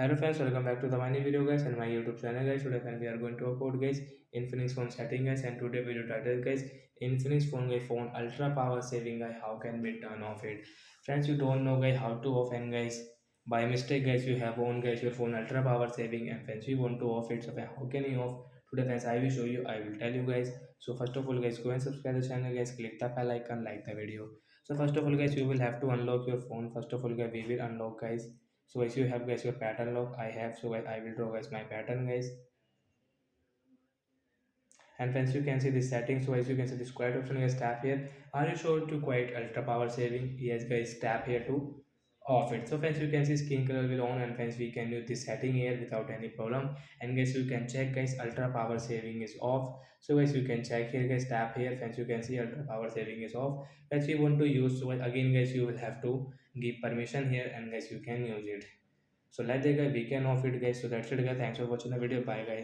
Hello friends, welcome back to the my new video guys and my YouTube channel guys. Today friends, we are going to upload guys Infinix phone setting guys, and today video title guys Infinix phone ultra power saving guy, how can we turn off it. Friends, you don't know guys how to off, and guys by mistake guys you have on guys your phone ultra power saving, and friends you want to off it. So how can you off? Today friends I will show you, I will tell you guys. So first of all guys, go and subscribe the channel guys, click the bell icon, like the video. So first of all guys, you will have to unlock your phone. First of all guys, we will unlock guys. So as you have guys your pattern lock, I have, so I will draw guys my pattern guys. And once you can see the settings, so as you can see this quiet option guys, tap here. Are you sure to quiet ultra power saving? Yes guys, tap here to off it. So friends, you can see skin color will on, and friends we can use this setting here without any problem. And guys you can check guys ultra power saving is off. So guys you can check here guys, tap here. Friends, you can see ultra power saving is off. If you want to use, so again guys you will have to give permission here, and guys you can use it. So like that guys, we can off it guys. So that's it guys, thanks for watching the video, bye guys.